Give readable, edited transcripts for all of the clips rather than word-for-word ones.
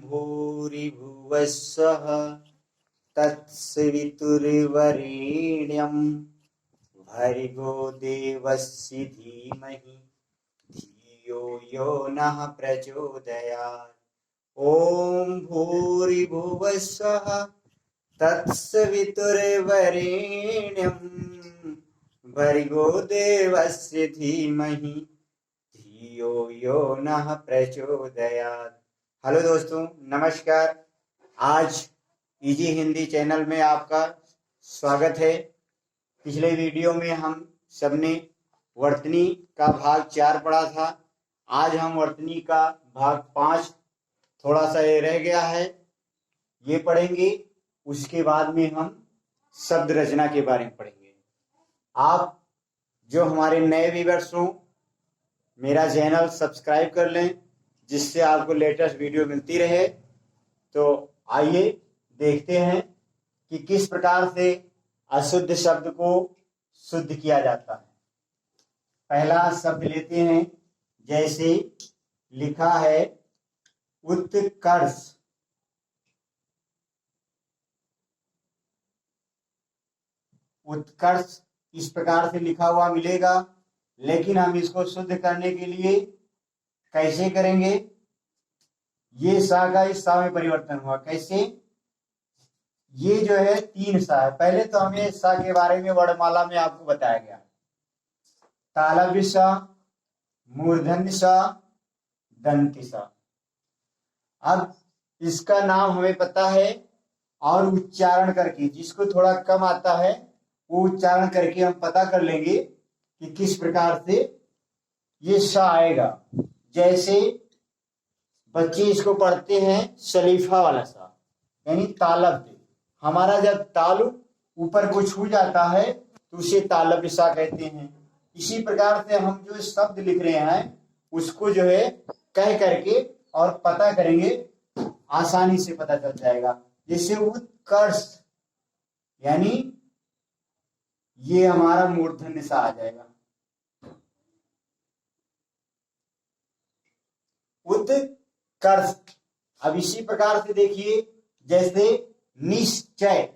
भूरिभुवः स्वः तत्सवितुर्वरेण्यं भर्गो देवस्य धीमहि धियो यो नः प्रचोदयात्। ॐ भूरिभुवः स्वः तत्सवितुर्वरेण्यं भर्गो देवस्य धीमहि धियो यो नः प्रचोदयात्। हेलो दोस्तों, नमस्कार। आज इजी हिंदी चैनल में आपका स्वागत है। पिछले वीडियो में हम सबने वर्तनी का भाग 4 पढ़ा था। आज हम वर्तनी का भाग 5 थोड़ा सा ये रह गया है, ये पढ़ेंगे। उसके बाद में हम शब्द रचना के बारे में पढ़ेंगे। आप जो हमारे नए व्यूअर्स हों, मेरा चैनल सब्सक्राइब कर लें, जिससे आपको लेटेस्ट वीडियो मिलती रहे। तो आइए देखते हैं कि किस प्रकार से अशुद्ध शब्द को शुद्ध किया जाता है। पहला शब्द लेते हैं, जैसे लिखा है उत्कर्ष। उत्कर्ष इस प्रकार से लिखा हुआ मिलेगा, लेकिन हम इसको शुद्ध करने के लिए कैसे करेंगे? ये सा का इस सा में परिवर्तन हुआ। कैसे? ये जो है 3 सा है। पहले तो हमें सा के बारे में वर्णमाला में आपको बताया गया। तालव्य सा, मूर्धन्य सा, दंती सा। अब इसका नाम हमें पता है, और उच्चारण करके, जिसको थोड़ा कम आता है वो उच्चारण करके हम पता कर लेंगे कि किस प्रकार से ये सा आएगा। जैसे बच्चे इसको पढ़ते हैं शरीफा वाला सा, यानी तालव्य। हमारा जब तालु ऊपर को छू जाता है तो उसे तालव्य सा कहते हैं। इसी प्रकार से हम जो शब्द लिख रहे हैं उसको जो है कह करके और पता करेंगे, आसानी से पता चल जाएगा। जैसे उत्कर्ष, यानी ये हमारा मूर्धन्य सा आ जाएगा। उत्कर्ष। अब इसी प्रकार से देखिए, जैसे निश्चय।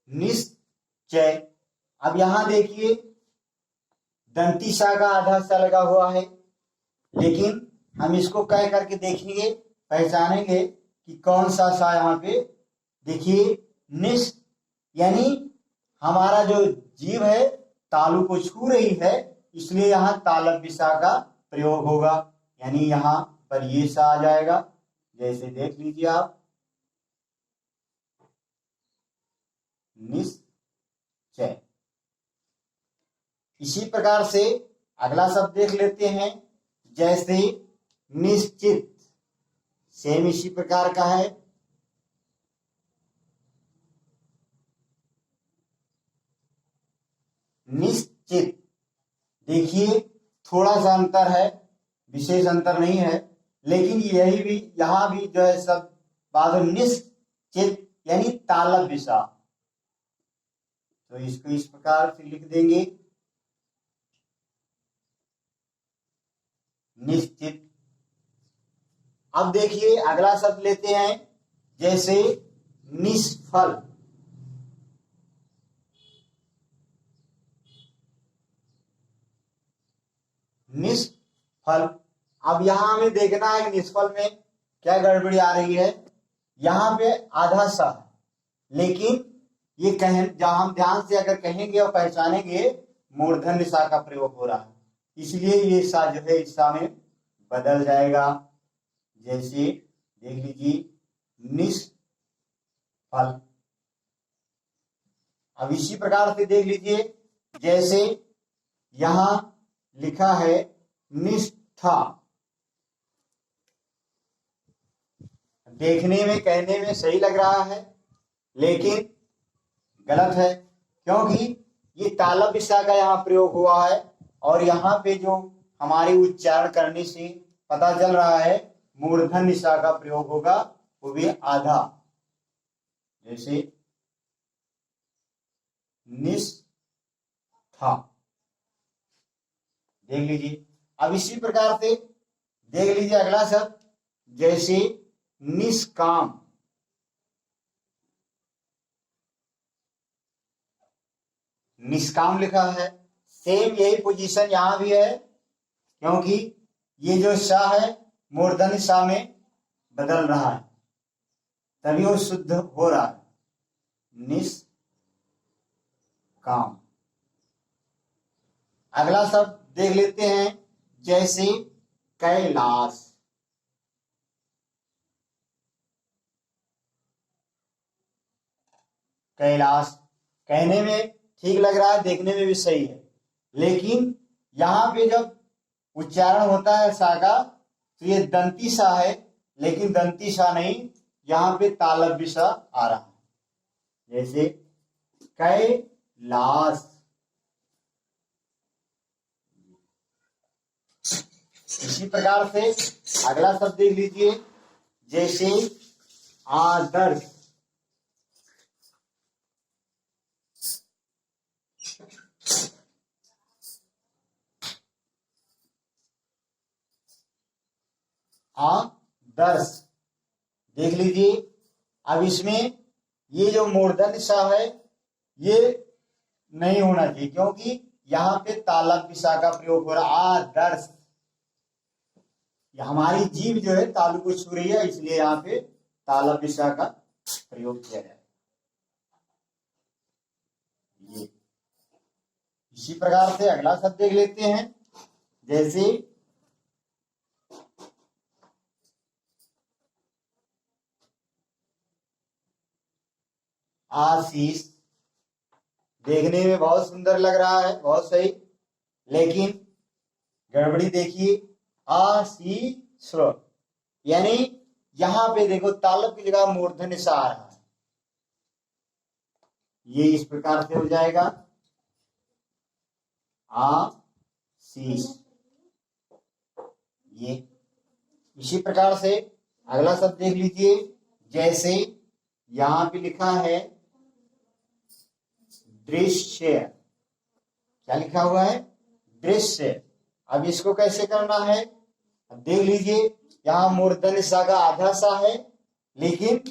निश्चय। अब यहां देखिए दंती सा का आधा सा लगा हुआ है, लेकिन हम इसको कह करके देखेंगे, पहचानेंगे कि कौन सा यहाँ पे। देखिए निश, यानी हमारा जो जीव है तालु को छू रही है, इसलिए यहाँ तालव्य सा का प्रयोग होगा, यानी यहाँ पर ये सा आ जाएगा। जैसे देख लीजिए आप, निश्चय। इसी प्रकार से अगला शब्द देख लेते हैं, जैसे निश्चित। सेम इसी प्रकार का है। निश्चित। देखिए थोड़ा सा अंतर है, विशेष अंतर नहीं है, लेकिन यही भी यहां भी जो है सब बाद निश्चित, यानी तालव्य सा। तो इसको इस प्रकार से लिख देंगे, निश्चित। अब देखिए अगला शब्द लेते हैं, जैसे निष्फल। निष्फल। अब यहां हमें देखना है निष्फल में क्या गड़बड़ी आ रही है। यहां पे आधा सा है, लेकिन ये जब हम ध्यान से अगर कहेंगे और पहचानेंगे, मूर्धन्य सा का प्रयोग हो रहा है, इसलिए ये सा जो है इस सा में बदल जाएगा। जैसे देख लीजिए निष्फल। अब इसी प्रकार से देख लीजिए, जैसे यहां लिखा है निष्ठा। देखने में कहने में सही लग रहा है, लेकिन गलत है, क्योंकि ये तालव्य सा का यहाँ प्रयोग हुआ है, और यहाँ पे जो हमारे उच्चारण करने से पता चल रहा है मूर्धन्य सा का प्रयोग होगा, वो भी आधा। जैसे निष्ठा। देख लीजिए। अब इसी प्रकार से देख लीजिए अगला शब्द, जैसे निष्काम। निष्काम लिखा है, सेम यही पोजीशन यहां भी है, क्योंकि ये जो सा है मूर्धन्य सा में बदल रहा है, तभी वो शुद्ध हो रहा है। निष्काम। अगला शब्द देख लेते हैं, जैसे कैलाश। कैलाश कहने में ठीक लग रहा है, देखने में भी सही है, लेकिन यहां पे जब उच्चारण होता है सा का, तो ये दंती सा है, लेकिन दंती सा नहीं, यहां पे तालव्य सा आ रहा है। जैसे कैलाश। इसी प्रकार से अगला शब्द देख लीजिए, जैसे आदर्श। आदर्श देख लीजिए। अब इसमें ये जो मूर्धन्य सा है ये नहीं होना चाहिए, क्योंकि यहां पे तालव्य सा का प्रयोग हो रहा है। आदर्श, हमारी जीभ जो है तालु को छू रही है, इसलिए यहाँ पे तालव्य सा का प्रयोग किया जाए। ये इसी प्रकार से अगला शब्द देख लेते हैं, जैसे आशीष। देखने में बहुत सुंदर लग रहा है, बहुत सही, लेकिन गड़बड़ी देखिए। आशीष, यानी यहां पे देखो तालब की जगह मूर्धन्य सा आ रहा है, ये इस प्रकार से हो जाएगा आशीष। ये इसी प्रकार से अगला शब्द देख लीजिए, जैसे यहां पे लिखा है दृश्य। क्या लिखा हुआ है? दृश्य। अब इसको कैसे करना है, अब देख लीजिए। यहां मूर्धन्य सा का आधा सा है, लेकिन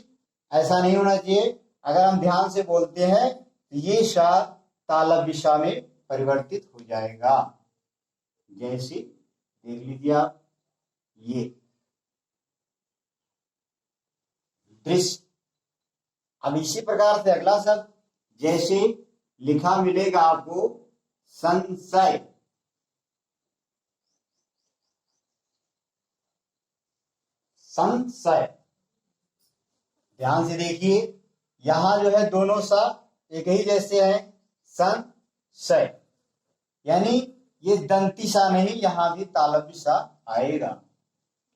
ऐसा नहीं होना चाहिए। अगर हम ध्यान से बोलते हैं तो ये सा तालव्य सा में परिवर्तित हो जाएगा। जैसे देख लीजिए आप, ये दृश्य। अब इसी प्रकार से अगला शब्द, जैसे लिखा मिलेगा आपको संशय। संशय, ध्यान से देखिए, यहां जो है दोनों सा एक ही जैसे हैं। संशय, यानी ये दंती सा नहीं, यहां भी तालव्य सा आएगा,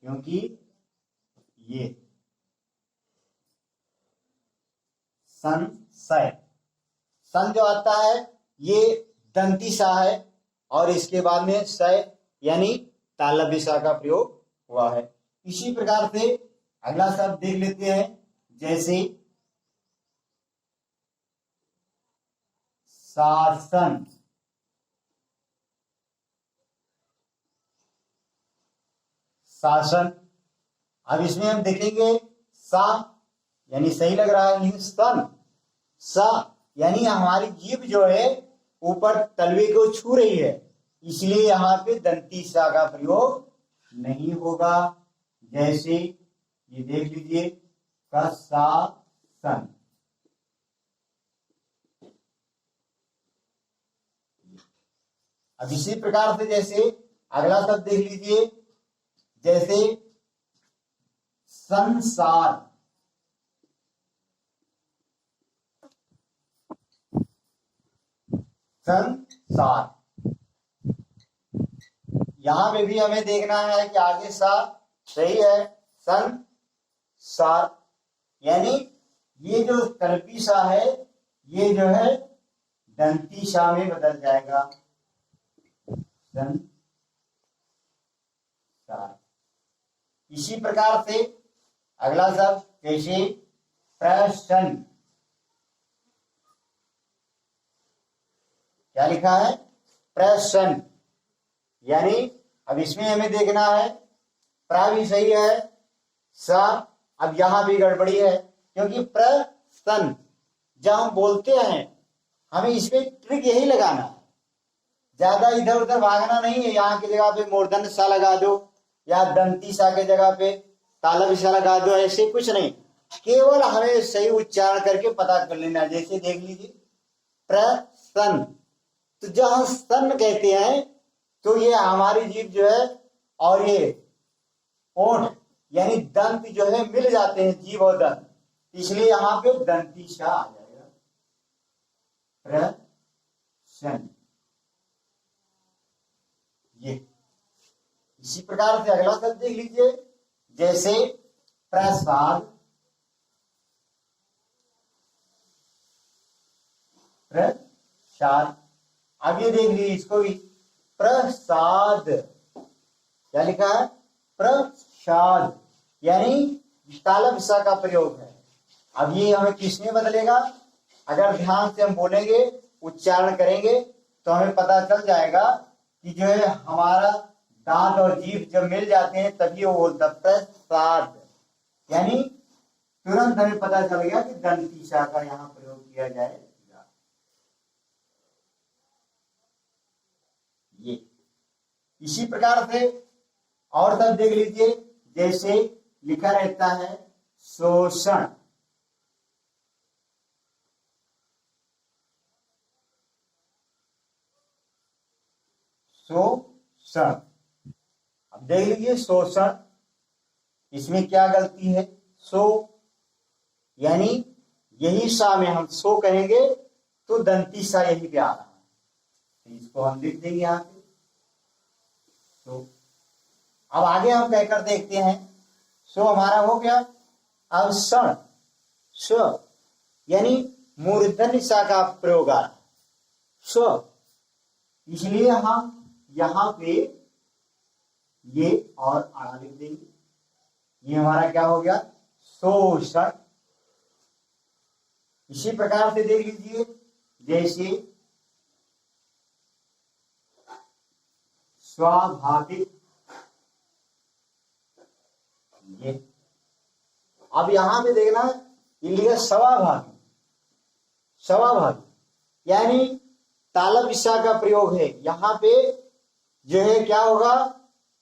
क्योंकि ये संशय। सन जो आता है ये दंती सा है, और इसके बाद में सय यानी तालव्य सा का प्रयोग हुआ है। इसी प्रकार से अगला शब्द देख लेते हैं, जैसे शासन। शासन, अब इसमें हम देखेंगे सा यानी सही लग रहा है, लेकिन सन सा यानी हमारी जीभ जो है ऊपर तलवे को छू रही है, इसलिए यहां पे दंती सा का प्रयोग नहीं होगा। जैसे ये देख लीजिए, कशासन। अब इसी प्रकार से जैसे अगला शब्द देख लीजिए, जैसे संसार। संसार, यहां पे भी हमें देखना है कि आगे सा सही है। संसार, यानी ये जो तलपी सा है ये जो है दंती सा में बदल जाएगा। संसार। इसी प्रकार से अगला शब्द, जैसे प्रश्न। क्या लिखा है? प्रश्न, यानी अब इसमें हमें देखना है प्र भी सही है, सा अब यहां भी गड़बड़ी है, क्योंकि प्रसन जब हम बोलते हैं हमें इसमें ट्रिक यही लगाना है, ज्यादा इधर उधर भागना नहीं है। यहाँ की जगह पे मूर्धन्य सा लगा दो या दंती सा के जगह पे तालव्य सा लगा दो, ऐसे कुछ नहीं, केवल हमें सही उच्चारण करके पता कर लेना। जैसे देख लीजिए प्रसन, तो जहां सन कहते हैं तो ये हमारी जीभ जो है और ये ओठ यानी दंत जो है मिल जाते हैं, जीभ और दंत, इसलिए यहां पे दंती सा आ जाएगा, प्रसन। ये इसी प्रकार से अगला शब्द देख लीजिए, जैसे प्रसाद, प्रसाद। अब ये देख लीजिए इसको भी प्रसाद, क्या लिखा है, प्रसाद, यानी तालव्य सा का प्रयोग है। अब ये हमें किसमें बदलेगा, अगर ध्यान से हम बोलेंगे उच्चारण करेंगे तो हमें पता चल जाएगा कि जो है हमारा दांत और जीभ जब मिल जाते हैं तभी वो बोलता है प्रसाद, यानी तुरंत हमें पता चल गया कि दंती सा का यहाँ प्रयोग किया जाएगा। ये इसी प्रकार से और तब देख लीजिए, जैसे लिखा रहता है शोषण, शोषण। अब देख लीजिए शोषण, इसमें क्या गलती है, सो यानी यही सा में हम सो कहेंगे तो दंती सा यही पे आ रहा है, तो इसको हम लिख देंगे यहाँ पे। तो अब आगे हम कहकर देखते हैं, सो हमारा हो गया। अब सण, स यानी मूर्धन्य सा का प्रयोग आ रहा है, स, इसलिए हम यहां पे ये और आड़ा लिख देंगे, ये हमारा क्या हो गया, शोषण। इसी प्रकार से देख लीजिए, जैसे स्वाभाविक, ये अब यहां पे देखना ये लिखा स्वाभाविक, स्वाभाविक यानी तालव्य सा का प्रयोग है, यहाँ पे जो है क्या होगा,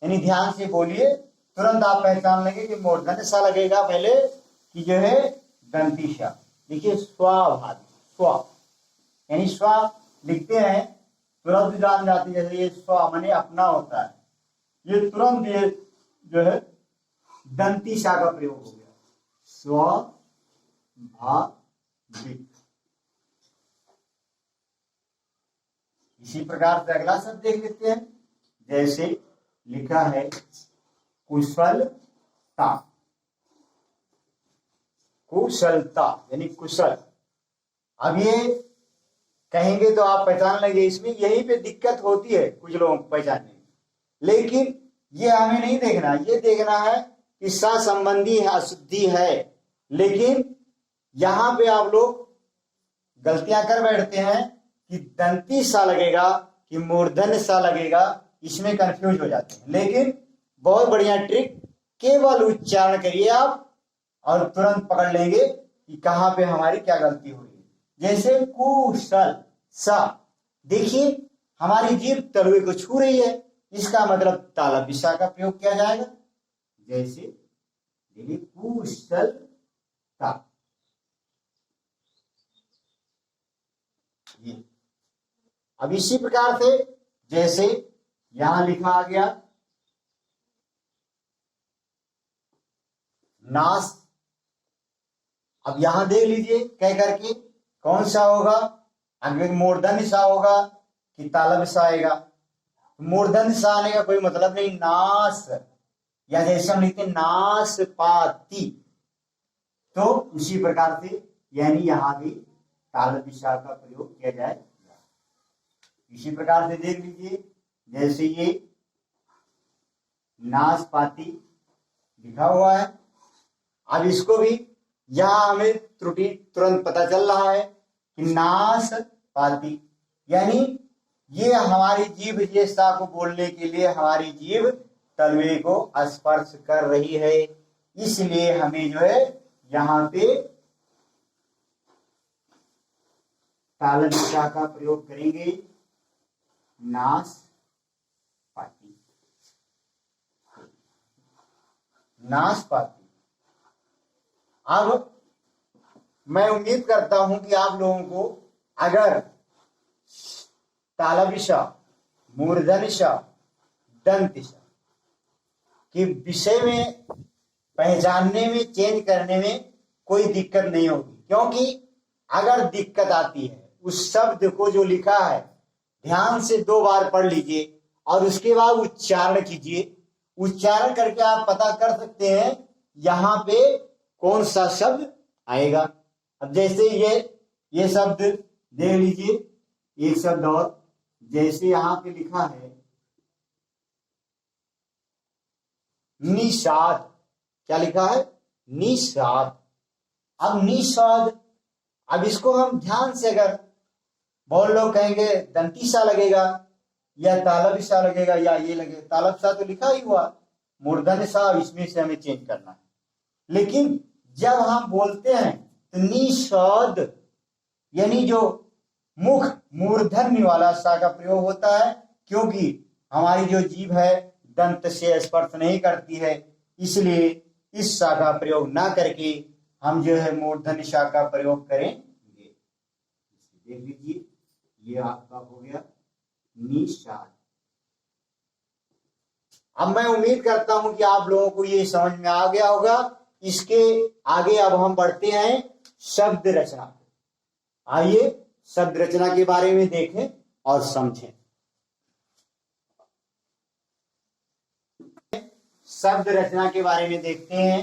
यानी ध्यान से बोलिए, तुरंत आप पहचान लेंगे कि मूर्धन्य सा लगेगा पहले कि जो है दंती सा। देखिए स्वाभाविक, स्व यानी स्व लिखते हैं तुरंत जान जाती है, जैसे ये स्व माने अपना होता है, ये तुरंत ये जो है दंती सा का प्रयोग हो गया, स्वाभाविक। इसी प्रकार से अगला शब्द देख लेते हैं, जैसे लिखा है कुशलता, कुशलता यानी कुशल। अब ये कहेंगे तो आप पहचान लेंगे, इसमें यही पे दिक्कत होती है कुछ लोगों को पहचानने में, लेकिन ये हमें नहीं देखना, ये देखना है कि सा संबंधी है, अशुद्धि है, लेकिन यहां पे आप लोग गलतियां कर बैठते हैं कि दंती सा लगेगा कि मूर्धन्य सा लगेगा, इसमें कंफ्यूज हो जाते हैं। लेकिन बहुत बढ़िया ट्रिक, केवल उच्चारण करिए आप और तुरंत पकड़ लेंगे कि कहां पे हमारी क्या गलती हो रही है। जैसे कुशल सा, देखिए हमारी जीभ तलवे को छू रही है, इसका मतलब तालव्य सा का प्रयोग किया जाएगा, जैसे कुशलता। अब इसी प्रकार से जैसे यहां लिखा आ गया नाश, अब यहां देख लीजिए कह करके कौन सा होगा, अगर मूर्धन्य सा होगा कि तालव्य सा आएगा, मूर्धन्य सा आने का कोई मतलब नहीं, नाश, या जैसे हम लिखते नाशपाती, तो उसी प्रकार से यानी यहां भी तालव्य सा का प्रयोग किया जाए। इसी प्रकार से देख लीजिए, जैसे ये नाशपाती लिखा हुआ है, अब इसको भी यहां हमें त्रुटि तुरंत पता चल रहा है कि नाशपाती यानी ये हमारी जीभ ये सा को बोलने के लिए हमारी जीभ तलवे को स्पर्श कर रही है, इसलिए हमें जो है यहाँ पे तालव्य का प्रयोग करेंगे, नाशपाती। नाशपाती। अब मैं उम्मीद करता हूं कि आप लोगों को अगर तालव्य, मूर्धन्य, दंत्य के विषय में पहचानने में, चेंज करने में कोई दिक्कत नहीं होगी, क्योंकि अगर दिक्कत आती है उस शब्द को जो लिखा है ध्यान से 2 बार पढ़ लीजिए और उसके बाद उच्चारण कीजिए। उच्चारण करके आप पता कर सकते हैं यहां पे कौन सा शब्द आएगा। अब जैसे ये शब्द देख लीजिए, एक शब्द और, जैसे यहां पे लिखा है निषाद। क्या लिखा है? निषाद। अब निषाद, अब इसको हम ध्यान से, अगर बहुत लोग कहेंगे दंती सा लगेगा या तालव्य सा लगेगा या ये लगेगा, तालव्य सा तो लिखा ही हुआ, मूर्धन्य सा, इसमें से हमें चेंज करना है। लेकिन जब हम बोलते हैं तो निषाद यानी जो मुख मूर्धन्य वाला सा का प्रयोग होता है, क्योंकि हमारी जो जीभ है दंत से स्पर्श नहीं करती है, इसलिए इस सा का प्रयोग ना करके हम जो है मूर्धन्य सा का प्रयोग करेंगे। देख लीजिए, ये आपका हो गया निषाद। अब मैं उम्मीद करता हूं कि आप लोगों को ये समझ में आ गया होगा। इसके आगे अब हम बढ़ते हैं शब्द रचना। आइए शब्द रचना के बारे में देखें और समझें। शब्द रचना के बारे में देखते हैं।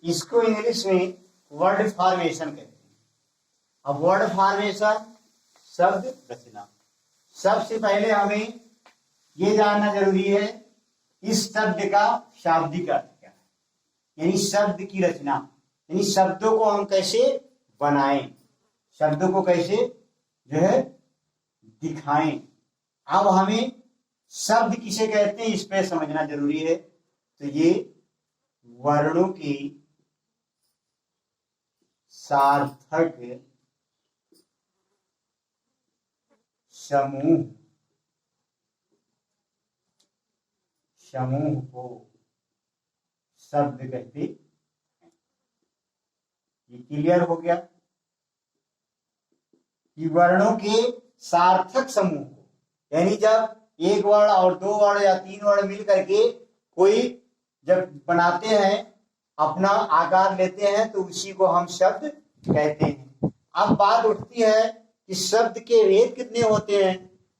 इसको इंग्लिश में वर्ड फॉर्मेशन कहते हैं। अब वर्ड फॉर्मेशन, शब्द रचना, सबसे पहले हमें ये जानना जरूरी है इस शब्द का शाब्दिक अर्थ क्या है, यानी शब्द की रचना, यानी शब्दों को हम कैसे बनाएं, शब्दों को कैसे जो है दिखाएं। अब हमें शब्द किसे कहते हैं इस पे समझना जरूरी है। तो ये वर्णों की सार्थक समूह को शब्द कहते हैं। ये क्लियर हो गया कि वर्णों के सार्थक समूह को, यानी जब एक वर्ण और 2 वर्ण या 3 वर्ण मिल करके कोई जब बनाते हैं, अपना आकार लेते हैं, तो उसी को हम शब्द कहते हैं। अब बात उठती है कि शब्द के भेद कितने होते हैं,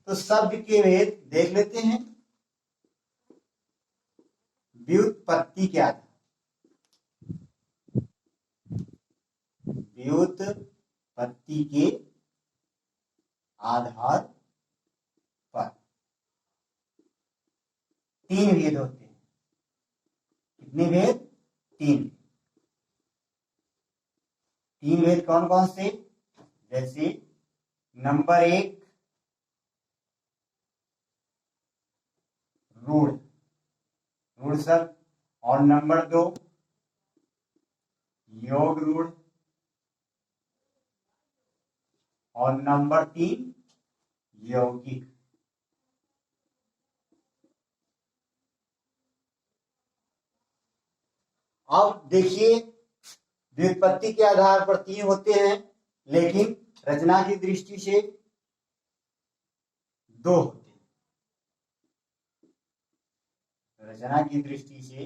तो शब्द के भेद देख लेते हैं। व्युत्पत्ति क्या था? व्युत्पत्ति के आधार पर 3 भेद होते हैं। कितने भेद? 3 भेद कौन कौन से? जैसे नंबर 1 रूढ़, रूढ़ शब्द, और नंबर 2 योग रूढ़, और नंबर 3 यौगिक। अब देखिए, व्युत्पत्ति के आधार पर 3 होते हैं, लेकिन रचना की दृष्टि से 2 होते हैं। रचना की दृष्टि से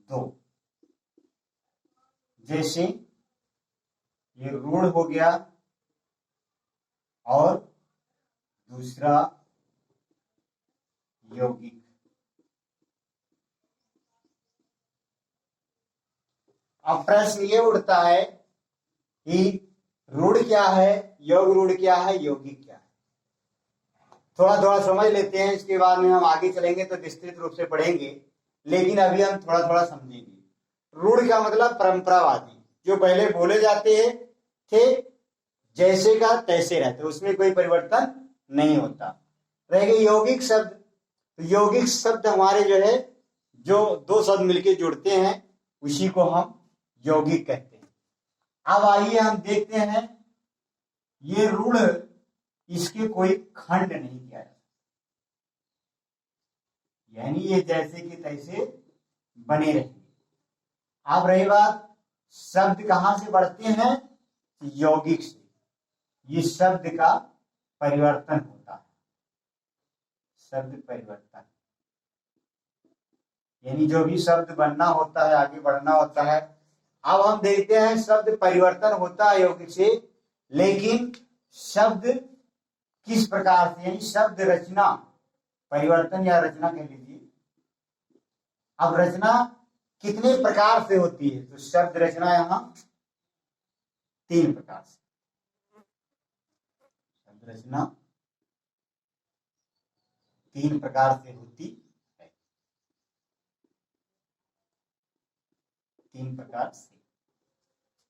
2। जैसे ये रूढ़ हो गया और दूसरा यौगिक। अब प्रश्न ये उठता है कि रूढ़ क्या है, योग रूढ़ क्या है, यौगिक क्या है। थोड़ा थोड़ा समझ लेते हैं, इसके बाद में हम आगे चलेंगे तो विस्तृत रूप से पढ़ेंगे, लेकिन अभी हम थोड़ा थोड़ा समझेंगे। रूढ़ का मतलब परंपरावादी, जो पहले बोले जाते हैं थे, जैसे का तैसे रहते, उसमें कोई परिवर्तन नहीं होता। रह गए यौगिक शब्द। तो यौगिक शब्द हमारे जो है, जो दो शब्द मिलके जुड़ते हैं, उसी को हम यौगिक कहते हैं। अब आइए हम देखते हैं, ये रूढ़, इसके कोई खंड नहीं किया जाता, यानी ये जैसे कि तैसे बने रहेंगे। अब रही बात, शब्द कहां से बढ़ते हैं? यौगिक से। ये शब्द का परिवर्तन होता है, शब्द परिवर्तन, यानी जो भी शब्द बनना होता है, आगे बढ़ना होता है। अब हम देखते हैं शब्द परिवर्तन होता है यौगिक से, लेकिन शब्द किस प्रकार से, यानी शब्द रचना, परिवर्तन या रचना कह लीजिए। अब रचना कितने प्रकार से होती है? तो शब्द रचना यहां 3 प्रकार से। शब्द रचना 3 प्रकार से होती है, 3 प्रकार से।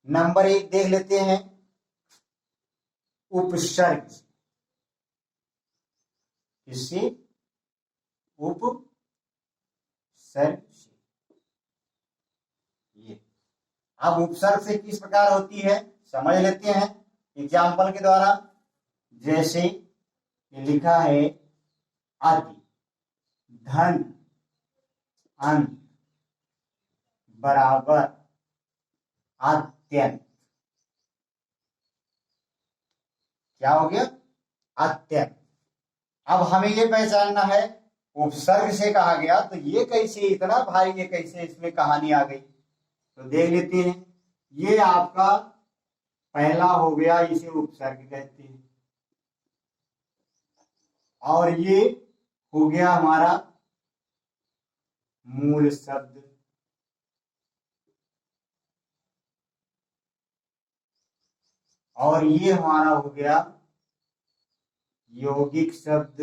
नंबर 1 देख लेते हैं, उपसर्ग से। किससे? उपसर्ग से। ये अब उपसर्ग से किस प्रकार होती है समझ लेते हैं एग्जाम्पल के द्वारा। जैसे ये लिखा है, अति, धन, अंत, बराबर, अत्यंत। क्या हो गया? अत्यंत। अब हमें ये पहचानना है, उपसर्ग से कहा गया, तो ये कैसे, इतना भारी, ये कैसे इसमें कहानी आ गई? तो देख लेते हैं। ये आपका पहला हो गया, इसे उपसर्ग कहते हैं। और ये हो गया हमारा मूल शब्द। और ये हमारा हो गया यौगिक शब्द।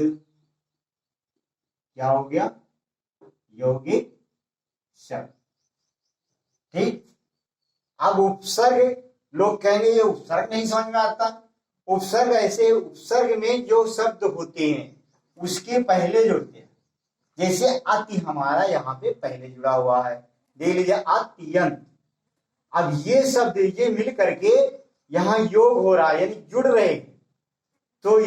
क्या हो गया? यौगिक शब्द। ठीक। अब उपसर्ग, लोग कहेंगे ये उपसर्ग नहीं समझ में आता। उपसर्ग ऐसे, उपसर्ग में जो शब्द होते हैं उसके पहले जुड़ते हैं। जैसे अति हमारा यहाँ पे पहले जुड़ा हुआ है, देख लीजिए, अत्यंत। अब ये शब्द ये मिल करके यहाँ योग हो रहा है, यानी जुड़ रहे हैं, तो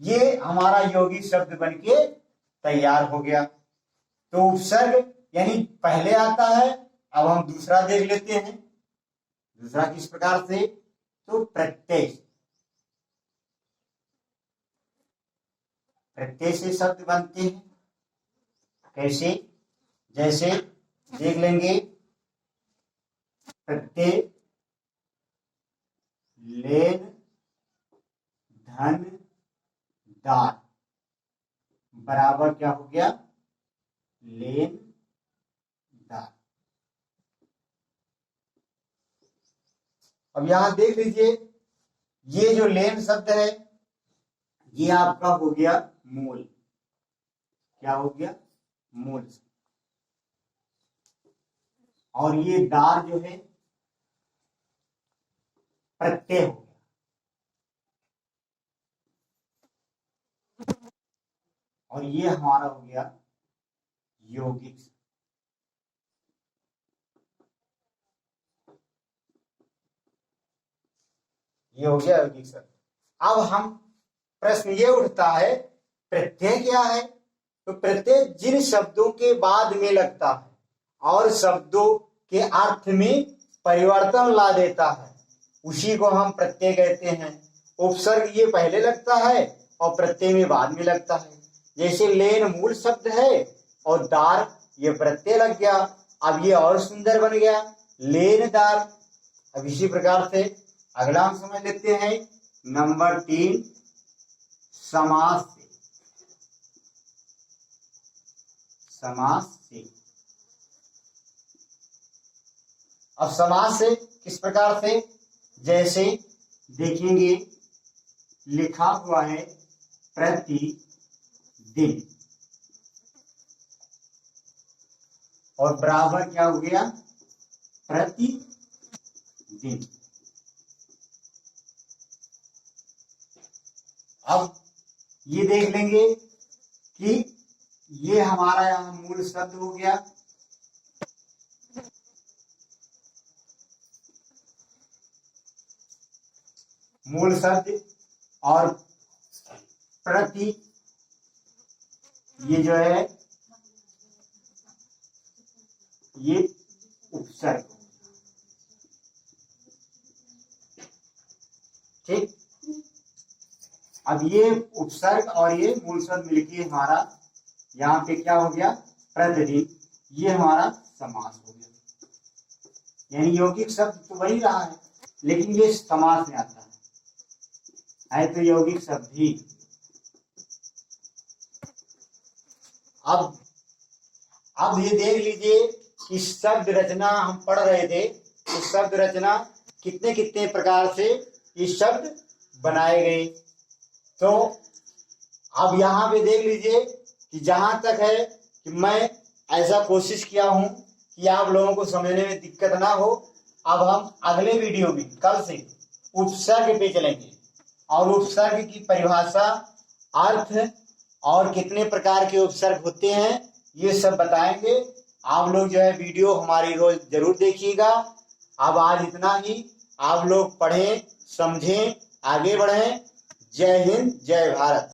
ये हमारा यौगिक शब्द बनके तैयार हो गया। तो उपसर्ग यानी पहले आता है। अब हम दूसरा देख लेते हैं, दूसरा किस प्रकार से? तो प्रत्यय, प्रत्यय से शब्द बनते हैं। कैसे? जैसे देख लेंगे, प्रत्यय लेन, धन, दार, बराबर क्या हो गया? लेन, दार। अब यहां देख लीजिए, ये जो लेन शब्द है ये आपका हो गया मूल। क्या हो गया? मूल। और ये दार जो है प्रत्यय हो गया। और ये हमारा हो गया यौगिक। ये हो गया यौगिक शब्द। अब हम, प्रश्न ये उठता है, प्रत्यय क्या है? तो प्रत्यय जिन शब्दों के बाद में लगता है और शब्दों के अर्थ में परिवर्तन ला देता है, उसी को हम प्रत्यय कहते हैं। उपसर्ग ये पहले लगता है और प्रत्यय में बाद में लगता है। जैसे लेन मूल शब्द है और दार ये प्रत्यय लग गया। अब ये और सुंदर बन गया, लेनदार। अब इसी प्रकार से अगला हम समझ लेते हैं, नंबर 3, समास से। समास से। अब समास से किस प्रकार से? जैसे देखेंगे, लिखा हुआ है प्रतिदिन, और बराबर क्या हो गया? प्रतिदिन। अब ये देख लेंगे कि ये हमारा यहाँ मूल शब्द हो गया, मूल शब्द, और प्रति ये जो है ये उपसर्ग। ठीक, अब ये उपसर्ग और ये मूल शब्द मिलके हमारा यहाँ पे क्या हो गया, प्रतिदिन, ये हमारा समास हो गया। यानी यौगिक शब्द तो वही रहा है, लेकिन ये समास में आता है तो यौगिक शब्द ही। अब ये देख लीजिए कि शब्द रचना हम पढ़ रहे थे, तो शब्द रचना कितने कितने प्रकार से ये शब्द बनाए गए। तो अब यहाँ पे देख लीजिए कि जहां तक है कि मैं ऐसा कोशिश किया हूं कि आप लोगों को समझने में दिक्कत ना हो। अब हम अगले वीडियो में कल से उपसर्ग पे चलेंगे और उपसर्ग की परिभाषा, अर्थ और कितने प्रकार के उपसर्ग होते हैं ये सब बताएंगे। आप लोग जो है वीडियो हमारी रोज जरूर देखिएगा। अब आज इतना ही, आप लोग पढ़ें, समझें, आगे बढ़ें। जय हिंद, जय भारत।